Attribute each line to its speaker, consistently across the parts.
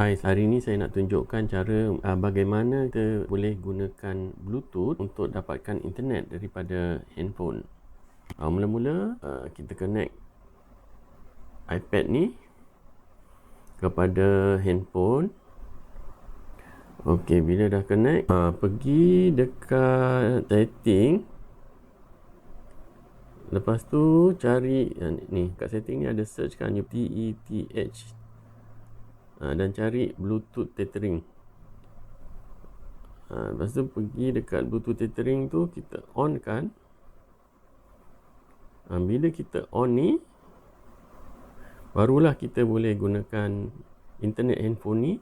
Speaker 1: Hai, hari ini saya nak tunjukkan cara bagaimana kita boleh gunakan Bluetooth untuk dapatkan internet daripada handphone. Mula-mula kita connect iPad ni kepada handphone. Okey, bila dah connect, pergi dekat setting. Lepas tu cari ni, kat setting ni ada search kan, TETH. Dan cari Bluetooth tethering. Lepas tu pergi dekat Bluetooth tethering tu, kita on kan. Bila kita on ni, barulah kita boleh gunakan internet handphone ni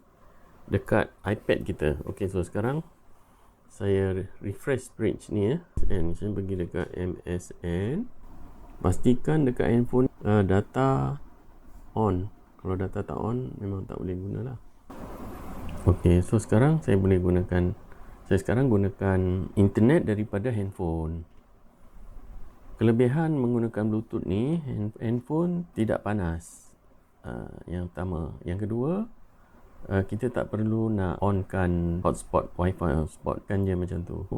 Speaker 1: dekat iPad kita. Ok, so sekarang saya refresh page ni and saya pergi dekat MSN. Pastikan dekat handphone data on. Kalau data tak on, memang tak boleh guna lah. Ok, so sekarang saya gunakan internet daripada handphone. Kelebihan menggunakan Bluetooth ni, handphone tidak panas. Yang pertama. Yang kedua, kita tak perlu nak onkan hotspot, wifi hotspot kan, dia macam tu.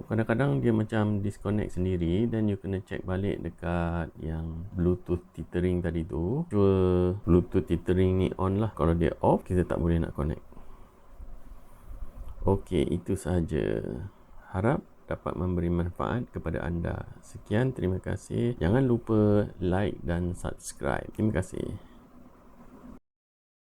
Speaker 1: Kadang-kadang dia macam disconnect sendiri, dan you kena check balik dekat yang Bluetooth tethering tadi tu. Sure Bluetooth tethering ni on lah. Kalau dia off, kita tak boleh nak connect. Okey, itu sahaja. Harap dapat memberi manfaat kepada anda. Sekian, terima kasih. Jangan lupa like dan subscribe. Terima kasih.